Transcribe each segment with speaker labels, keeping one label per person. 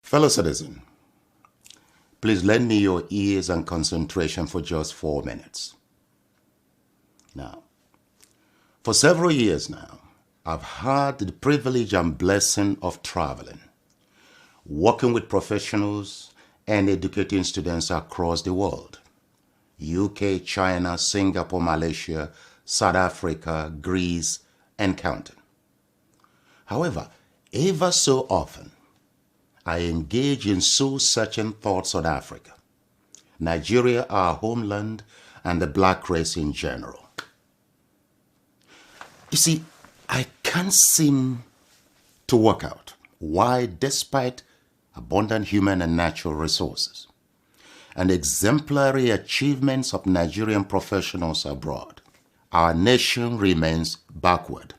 Speaker 1: Fellow citizen, please lend me your ears and concentration for just 4 minutes. Now, for several years now, I've had the privilege and blessing of traveling, working with professionals and educating students across the world. UK, China, Singapore, Malaysia, South Africa, Greece, and counting. However, ever so often, I engage in soul-searching thoughts on Africa, Nigeria, our homeland, and the black race in general. You see, I can't seem to work out why, despite abundant human and natural resources and exemplary achievements of Nigerian professionals abroad, our nation remains backward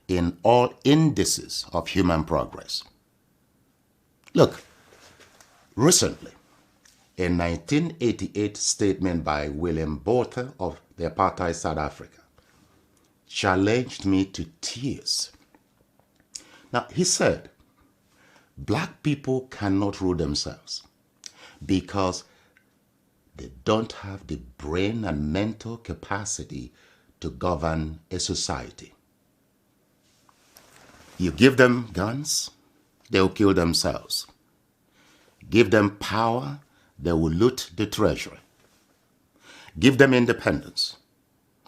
Speaker 1: in all indices of human progress. Look, recently, a 1988 statement by William Botha of the apartheid South Africa challenged me to tears. Now, he said, black people cannot rule themselves because they don't have the brain and mental capacity to govern a society. You give them guns, they'll kill themselves. Give them power, they will loot the treasury. Give them independence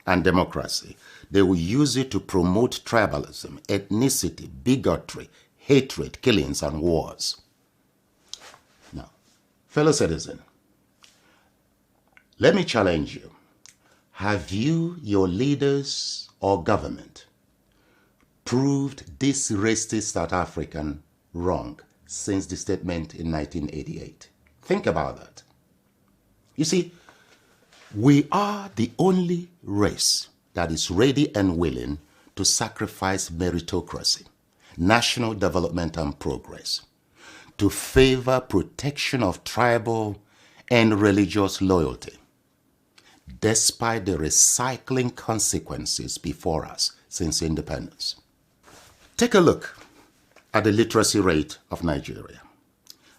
Speaker 1: and democracy, they will use it to promote tribalism, ethnicity, bigotry, hatred, killings, and wars. Now, fellow citizen, let me challenge you. Have you, your leaders or government, proved this racist South African wrong since the statement in 1988? Think about that. You see, we are the only race that is ready and willing to sacrifice meritocracy, national development and progress, to favor protection of tribal and religious loyalty, despite the recycling consequences before us since independence. Take a look at the literacy rate of Nigeria.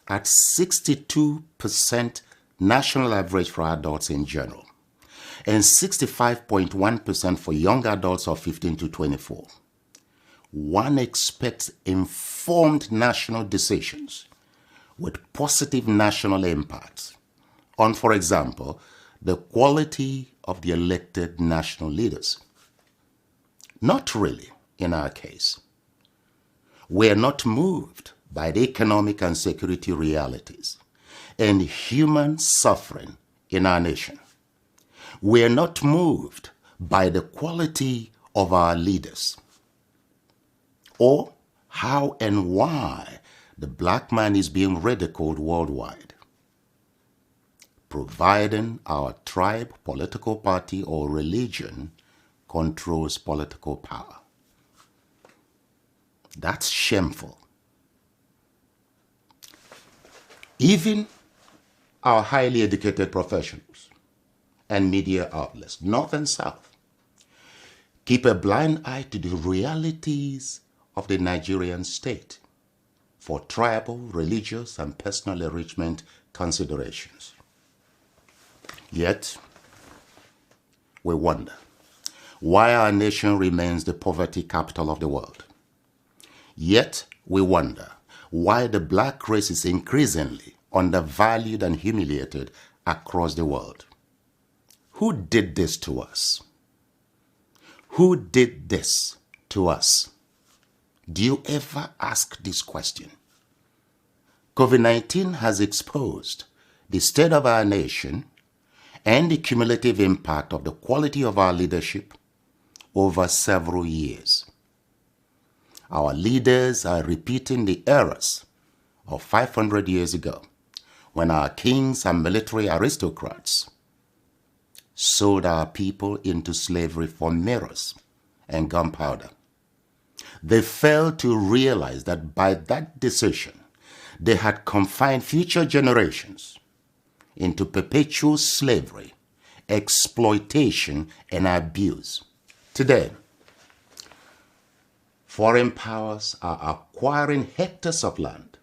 Speaker 1: At 62% national average for adults in general, and 65.1% for young adults of 15 to 24. One expects informed national decisions with positive national impacts on, for example, the quality of the elected national leaders. Not really in our case. We are not moved by the economic and security realities and human suffering in our nation. We are not moved by the quality of our leaders or how and why the black man is being ridiculed worldwide, providing our tribe, political party, or religion controls political power. That's shameful. Even our highly educated professionals and media outlets, North and South, keep a blind eye to the realities of the Nigerian state for tribal, religious, and personal enrichment considerations. Yet, we wonder why our nation remains the poverty capital of the world. Yet, we wonder why the black race is increasingly undervalued and humiliated across the world. Who did this to us? Who did this to us? Do you ever ask this question? COVID-19 has exposed the state of our nation and the cumulative impact of the quality of our leadership over several years. Our leaders are repeating the errors of 500 years ago when our kings and military aristocrats sold our people into slavery for mirrors and gunpowder. They failed to realize that by that decision, they had confined future generations into perpetual slavery, exploitation, and abuse. Today, foreign powers are acquiring hectares of land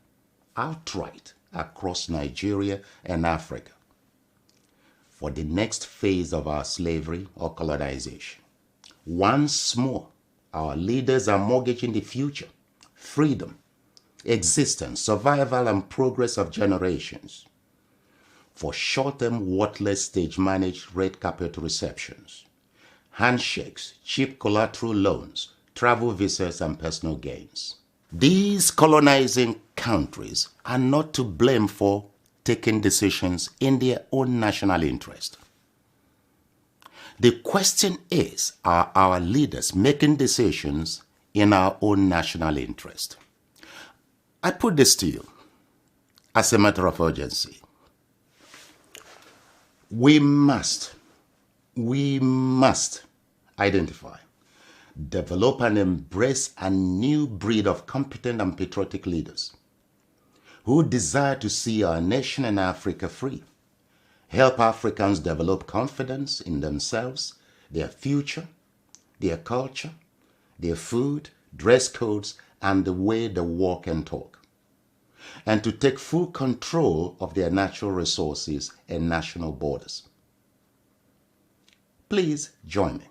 Speaker 1: outright across Nigeria and Africa for the next phase of our slavery or colonization. Once more, our leaders are mortgaging the future, freedom, existence, survival, and progress of generations for short-term, worthless, stage-managed red carpet receptions, handshakes, cheap collateral loans, travel visas, and personal gains. These colonizing countries are not to blame for taking decisions in their own national interest. The question is, are our leaders making decisions in our own national interest? I put this to you as a matter of urgency. We must identify, develop, and embrace a new breed of competent and patriotic leaders who desire to see our nation and Africa free, help Africans develop confidence in themselves, their future, their culture, their food, dress codes, and the way they walk and talk, and to take full control of their natural resources and national borders. Please join me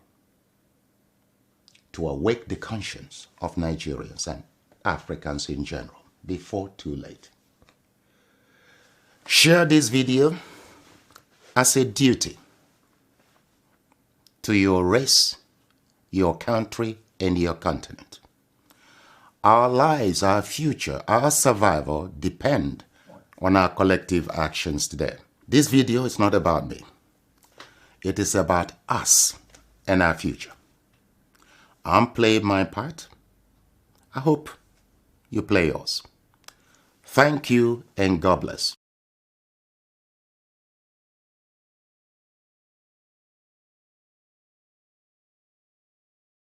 Speaker 1: to awake the conscience of Nigerians and Africans in general before too late. Share this video as a duty to your race, your country, and your continent. Our lives, our future, our survival depend on our collective actions today. This video is not about me. It is about us and our future. I'm playing my part. I hope you play yours. Thank you and God bless.